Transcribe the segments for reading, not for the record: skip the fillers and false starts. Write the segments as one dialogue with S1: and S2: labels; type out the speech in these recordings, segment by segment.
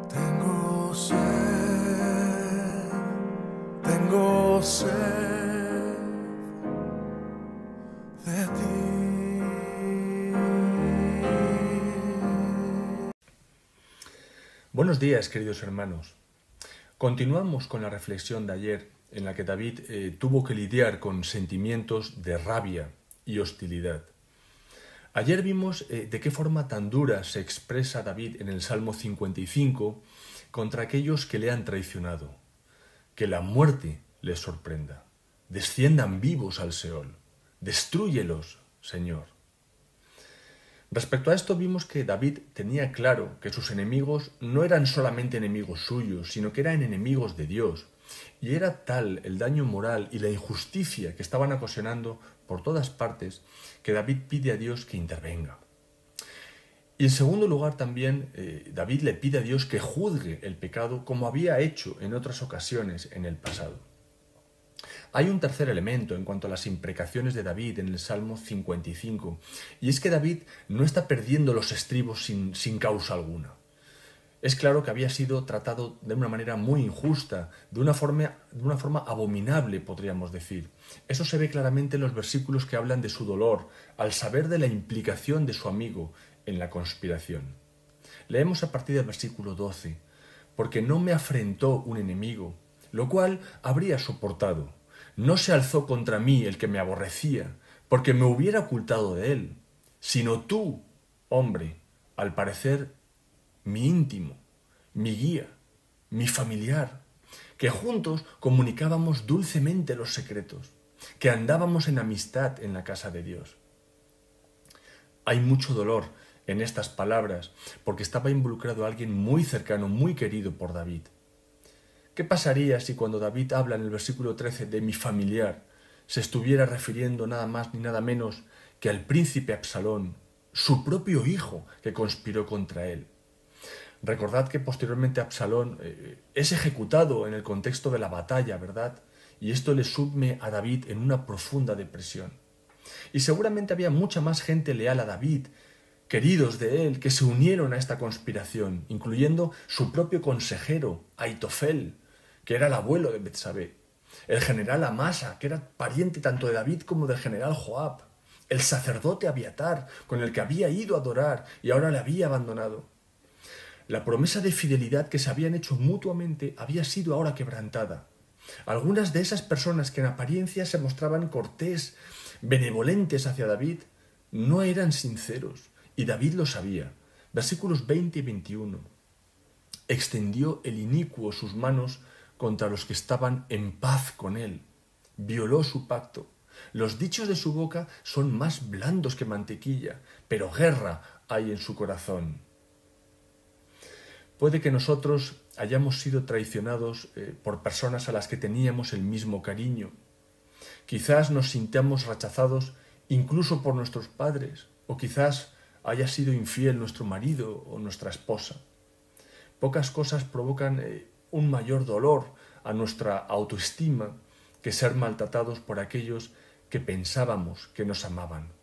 S1: Tengo sed de ti.
S2: Buenos días, queridos hermanos. Continuamos con la reflexión de ayer, en la que David tuvo que lidiar con sentimientos de rabia y hostilidad. Ayer vimos de qué forma tan dura se expresa David en el Salmo 55 contra aquellos que le han traicionado. Que la muerte les sorprenda. Desciendan vivos al Seol. Destrúyelos, Señor. Respecto a esto vimos que David tenía claro que sus enemigos no eran solamente enemigos suyos, sino que eran enemigos de Dios. Y era tal el daño moral y la injusticia que estaban ocasionando por todas partes que David pide a Dios que intervenga. Y en segundo lugar también David le pide a Dios que juzgue el pecado como había hecho en otras ocasiones en el pasado. Hay un tercer elemento en cuanto a las imprecaciones de David en el Salmo 55, y es que David no está perdiendo los estribos sin causa alguna. Es claro que había sido tratado de una manera muy injusta, de una forma abominable, podríamos decir. Eso se ve claramente en los versículos que hablan de su dolor, al saber de la implicación de su amigo en la conspiración. Leemos a partir del versículo 12, porque no me afrentó un enemigo, lo cual habría soportado. No se alzó contra mí el que me aborrecía, porque me hubiera ocultado de él, sino tú, hombre, al parecer mi íntimo, mi guía, mi familiar, que juntos comunicábamos dulcemente los secretos, que andábamos en amistad en la casa de Dios. Hay mucho dolor en estas palabras, porque estaba involucrado alguien muy cercano, muy querido por David. ¿Qué pasaría si cuando David habla en el versículo 13 de mi familiar, se estuviera refiriendo nada más ni nada menos que al príncipe Absalón, su propio hijo que conspiró contra él? Recordad que posteriormente Absalón es ejecutado en el contexto de la batalla, ¿verdad? Y esto le sume a David en una profunda depresión. Y seguramente había mucha más gente leal a David, queridos de él, que se unieron a esta conspiración, incluyendo su propio consejero, Aitofel, que era el abuelo de Betsabé, el general Amasa, que era pariente tanto de David como del general Joab, el sacerdote Abiatar, con el que había ido a adorar y ahora le había abandonado. La promesa de fidelidad que se habían hecho mutuamente había sido ahora quebrantada. Algunas de esas personas que en apariencia se mostraban cortés, benevolentes hacia David, no eran sinceros, y David lo sabía. Versículos 20 y 21. Extendió el inicuo sus manos contra los que estaban en paz con él. Violó su pacto. Los dichos de su boca son más blandos que mantequilla, pero guerra hay en su corazón. Puede que nosotros hayamos sido traicionados por personas a las que teníamos el mismo cariño. Quizás nos sintamos rechazados incluso por nuestros padres, o quizás haya sido infiel nuestro marido o nuestra esposa. Pocas cosas provocan un mayor dolor a nuestra autoestima que ser maltratados por aquellos que pensábamos que nos amaban.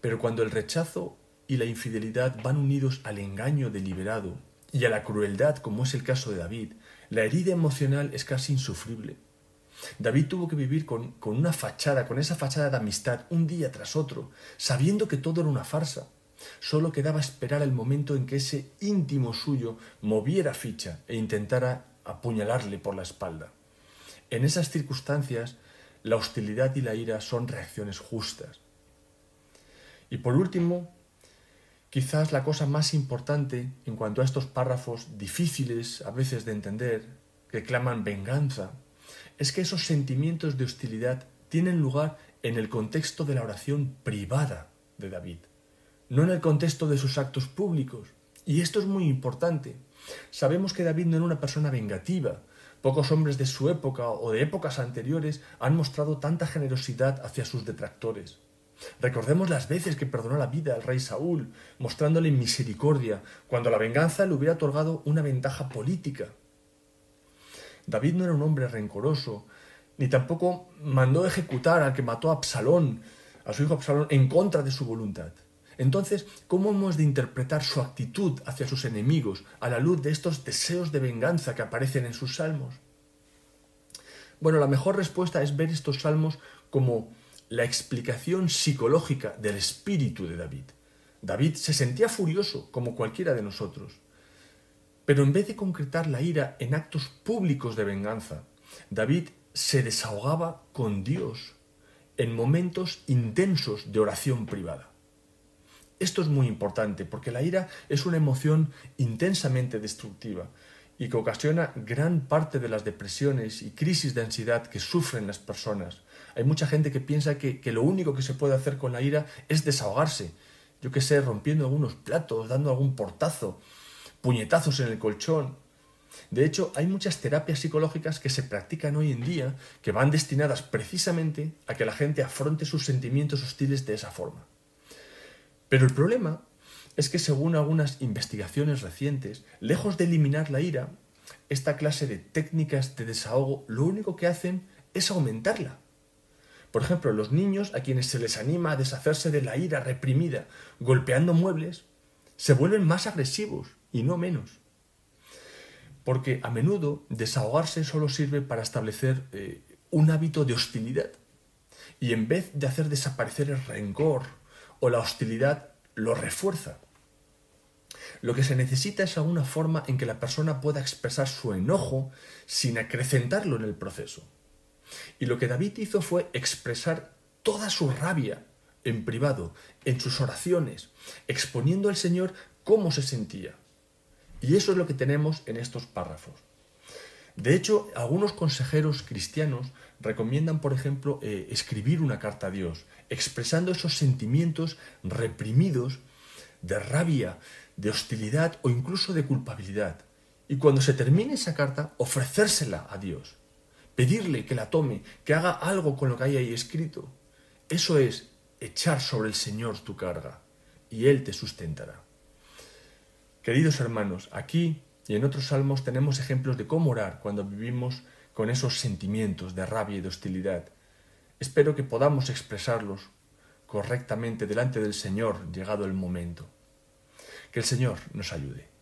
S2: Pero cuando el rechazo y la infidelidad van unidos al engaño deliberado y a la crueldad, como es el caso de David, la herida emocional es casi insufrible. David tuvo que vivir con esa fachada de amistad, un día tras otro, sabiendo que todo era una farsa. Solo quedaba esperar el momento en que ese íntimo suyo moviera ficha e intentara apuñalarle por la espalda. En esas circunstancias, la hostilidad y la ira son reacciones justas. Y por último, quizás la cosa más importante en cuanto a estos párrafos difíciles a veces de entender, que claman venganza, es que esos sentimientos de hostilidad tienen lugar en el contexto de la oración privada de David, no en el contexto de sus actos públicos. Y esto es muy importante. Sabemos que David no era una persona vengativa. Pocos hombres de su época o de épocas anteriores han mostrado tanta generosidad hacia sus detractores. Recordemos las veces que perdonó la vida al rey Saúl, mostrándole misericordia, cuando la venganza le hubiera otorgado una ventaja política. David no era un hombre rencoroso, ni tampoco mandó ejecutar al que mató a Absalón, a su hijo Absalón, en contra de su voluntad. Entonces, ¿cómo hemos de interpretar su actitud hacia sus enemigos a la luz de estos deseos de venganza que aparecen en sus salmos? Bueno, la mejor respuesta es ver estos salmos como la explicación psicológica del espíritu de David. David se sentía furioso, como cualquiera de nosotros. Pero en vez de concretar la ira en actos públicos de venganza, David se desahogaba con Dios en momentos intensos de oración privada. Esto es muy importante porque la ira es una emoción intensamente destructiva y que ocasiona gran parte de las depresiones y crisis de ansiedad que sufren las personas. Hay mucha gente que piensa que lo único que se puede hacer con la ira es desahogarse. Yo qué sé, rompiendo algunos platos, dando algún portazo, puñetazos en el colchón. De hecho, hay muchas terapias psicológicas que se practican hoy en día que van destinadas precisamente a que la gente afronte sus sentimientos hostiles de esa forma. Pero el problema es que según algunas investigaciones recientes, lejos de eliminar la ira, esta clase de técnicas de desahogo lo único que hacen es aumentarla. Por ejemplo, los niños a quienes se les anima a deshacerse de la ira reprimida golpeando muebles, se vuelven más agresivos y no menos. Porque a menudo desahogarse solo sirve para establecer un hábito de hostilidad. Y en vez de hacer desaparecer el rencor o la hostilidad, lo refuerza. Lo que se necesita es alguna forma en que la persona pueda expresar su enojo sin acrecentarlo en el proceso. Y lo que David hizo fue expresar toda su rabia en privado, en sus oraciones, exponiendo al Señor cómo se sentía. Y eso es lo que tenemos en estos párrafos. De hecho, algunos consejeros cristianos recomiendan, por ejemplo, escribir una carta a Dios, expresando esos sentimientos reprimidos de rabia, de hostilidad o incluso de culpabilidad. Y cuando se termine esa carta, ofrecérsela a Dios, pedirle que la tome, que haga algo con lo que hay ahí escrito. Eso es echar sobre el Señor tu carga y Él te sustentará. Queridos hermanos, aquí y en otros salmos tenemos ejemplos de cómo orar cuando vivimos con esos sentimientos de rabia y de hostilidad. Espero que podamos expresarlos correctamente delante del Señor llegado el momento. Que el Señor nos ayude.